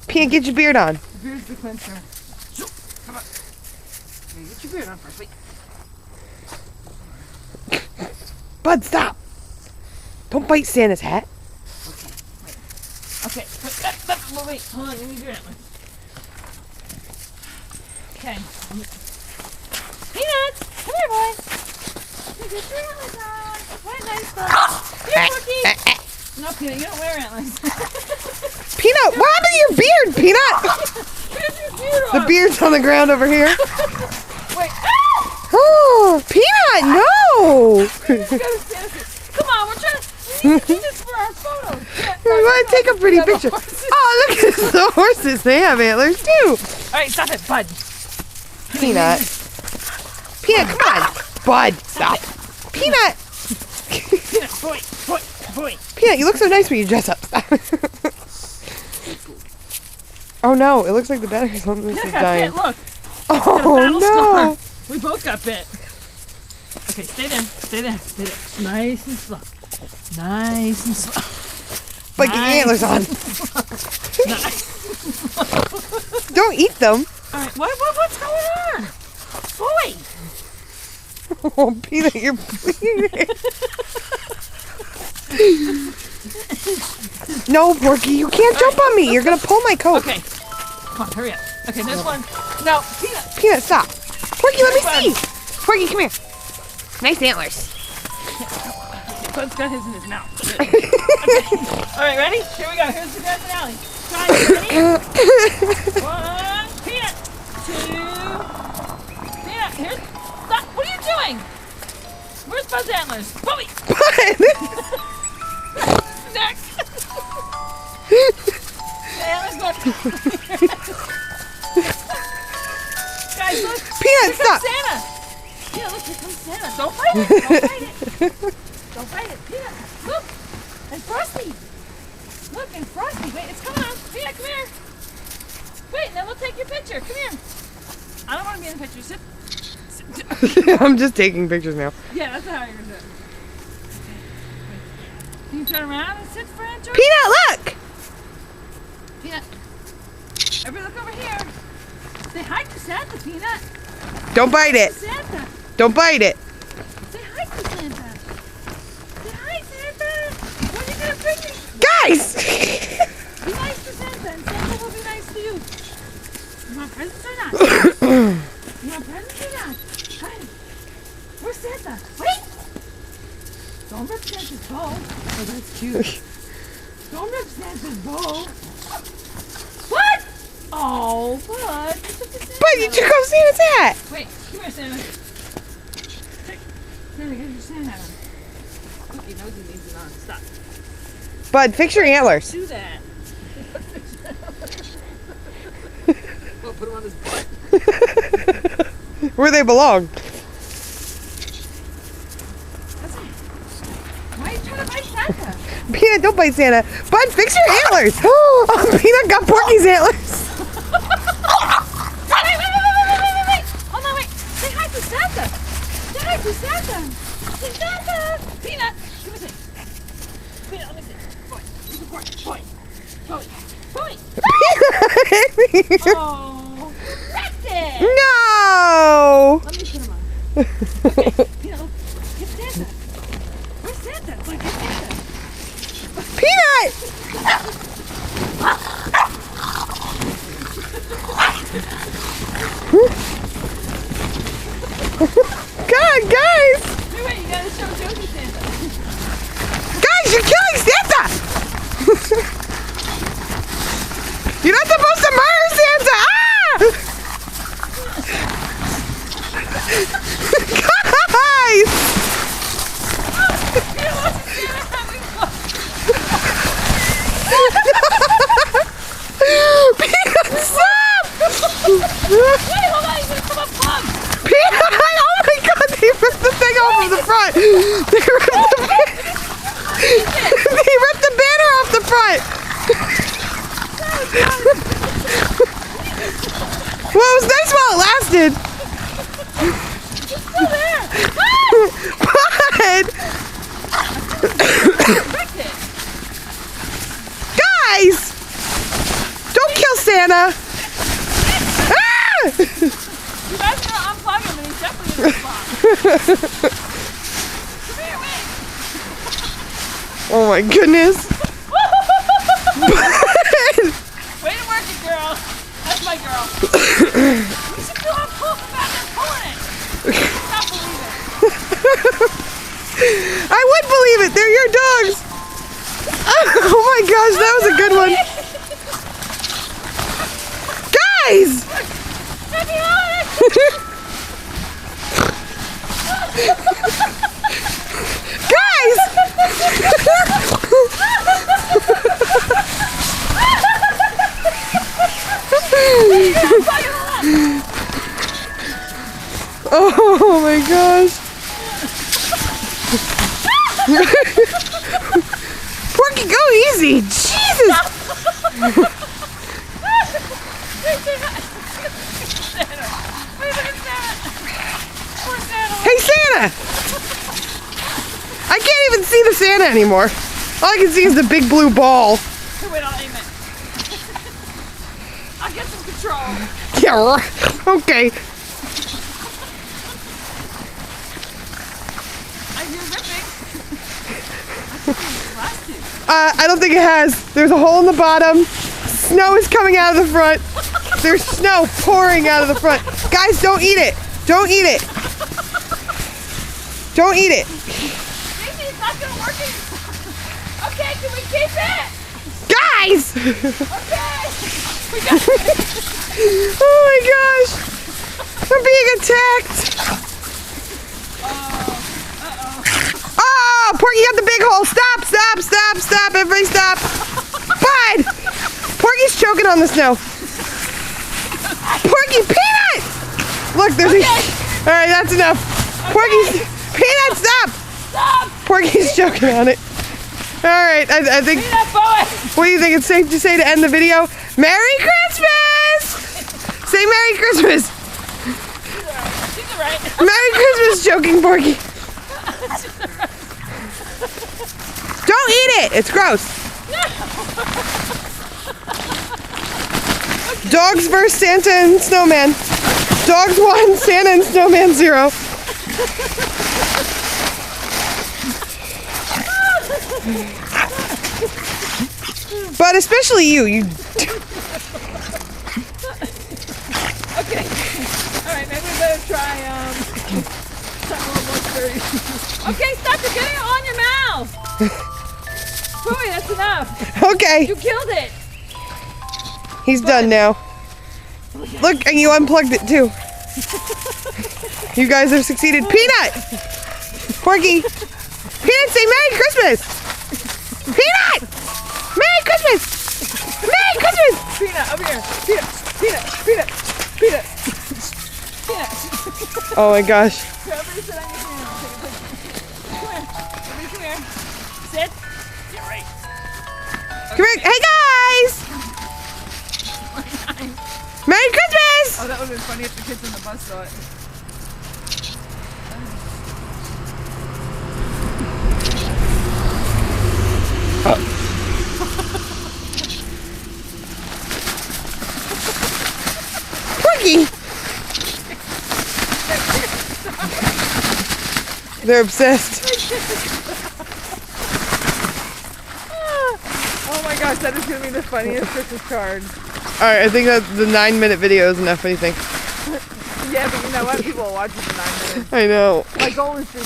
Peanut, get your beard on. The beard's the clincher. Come on. Here, get your beard on first. Wait. Bud, stop. Don't bite Santa's hat. Okay, wait. Hold on, let me do it. Okay. Peanut, come here, boy. Get your antlers on. What a nice dog. Here, Cookie. No, Peanut, you don't wear antlers. Peanut, what happened to your beard, Peanut? Where's your beard on? The beard's on the ground over here. Wait. Oh, Peanut, no. Come on, we need to do this for our photos. We want to take a pretty picture. Oh, look at the horses. They have antlers, too. All right, stop it, Bud. Peanut. Peanut, come on. Bud, stop. Peanut. Peanut, boy. Peanut, you look so nice when you dress up. Oh, no. It looks like the battery's on this is dying. Look. Oh, no. We both got bit. Okay, stay there. Nice and slow. But get your antlers on. Nice. Don't eat them. All right, what's going on? Boy. Oh, Peanut, you're bleeding. No, Porky, you can't jump on me. You're going to pull my coat. Okay. Come on, hurry up. Okay, this one. No, Peanut. Peanut, stop. Porky, let me see. Porky, come here. Nice antlers. Bud's got his in his mouth. Okay. All right, ready? Here we go. Here's the grand finale. Guys, ready? 1, Peanut. 2, Peanut. Here's. Stop. What are you doing? Where's Bud's antlers? Bobby. Bud. Neck. The antlers go. Guys, look. Peanut, stop. Santa. Yeah, look, here comes Santa. Don't fight it. Don't fight it. Peanut, look. And Frosty. Look, and Frosty. Wait, it's coming on. Peanut, come here. Wait, then we'll take your picture. Come here. I don't want to be in the picture. Sit. I'm just taking pictures now. Yeah, that's how you're going to do it. Okay. Wait. Can you turn around and sit for a picture? Peanut, look. Peanut. Everybody look over here. Say hi to Santa, Peanut. Don't bite it. Santa. Don't bite it. Say hi to Santa. Say hi, Santa. When are you going to bring me? Guys. Be nice to Santa, and Santa will be nice to you. You want presents or not? You want presents or not? Hi. Where's Santa? Wait. Don't rip Santa's bow. Oh, that's cute. Don't rip Santa's bow. What? Oh, Bud. Bud, you took off Santa's hat. Wait, come here, Santa. Santa, get your Santa hat on. Cookie knows he needs it on. Stop. Bud, fix your antlers. Do that. Well, put him on his butt. Where they belong. Why are you trying to bite Santa? Peanut, don't bite Santa. Bud, fix your antlers. Oh, Peanut got Porky's antlers. Wait. Hold on, wait. Say hi to Santa. Say hi to Santa. Say Santa. Peanut, give me a second. Peanut, let me see. Boy. Oh, wrecked it. No. Let me put him on. Okay, Peanut, look. Get Santa. Where's Santa? Like, get Santa. Peanut. God, guys. Wait, you gotta show Josie Santa. Guys, you're killing Santa. You're not supposed to murder Santa. Ah! Guys. Peanut, stop! Wait, hold on, he's gonna come up plumb. Peanut, oh my God, they ripped the thing off of the front. They ripped the banner off the front. Well, it was nice while it lasted. It's still there. But guys, don't kill Santa. Ah! You guys are gonna unplug him and he's definitely in the spot. Come here, wait. Oh my goodness. Way to work it, girl. That's my girl. You should feel how cool the back is pulling it. Not believe it. I would believe it. They're your dogs. Oh my gosh, that was a good one. Guys! Guys! Oh my gosh. Porky, go easy. Jesus. Hey, Santa. I can't even see the Santa anymore. All I can see is the big blue ball. Hey, wait, I'll aim it. I'll get some control. Yeah, right. Okay. I hear ripping. I don't think it has. There's a hole in the bottom. Snow is coming out of the front. There's snow pouring out of the front. Guys, don't eat it. Don't eat it. Don't eat it. Maybe it's not gonna work. Okay, can we keep it? Guys! Okay. We got it. Oh my gosh. I'm being attacked. Oh, Porky got the big hole. Stop, stop, stop, stop. Everybody stop. Bud! Porky's choking on the snow. Porky, Peanut! Look, there's a... All right, that's enough. Porky's... Peanut, stop! Stop! Porky's choking on it. All right, I think... Peanut boy! What do you think? It's safe to say to end the video? Merry Christmas! Say Merry Christmas! She's alright. Merry Christmas, choking Porky. Don't eat it. It's gross. Dogs versus Santa and Snowman. Dogs 1, Santa and Snowman 0. But especially you. Okay. Alright, maybe we better try something a little more sturdy. Okay, stop, you're getting it on your mouth! Boy, that's enough. Okay. You killed it. He's done now. Look, and you unplugged it too. You guys have succeeded. Peanut! Porky! Peanut, say Merry Christmas! Peanut! Merry Christmas! Merry Christmas! Peanut, over here. Peanut, peanut, peanut, peanut. Peanut. Oh my gosh. Here, everybody sit on your hand. Come here. Everybody come here. Sit. Get right. Come here. Hey guys! Merry Christmas! Oh, that would have been funny if the kids in the bus saw it. Porky! They're obsessed. Oh my gosh, that is going to be the funniest Christmas card. Alright, I think that the 9-minute video is enough. What do you think? Yeah, but you know what? People will watch it for 9 minutes. I know. My goal is to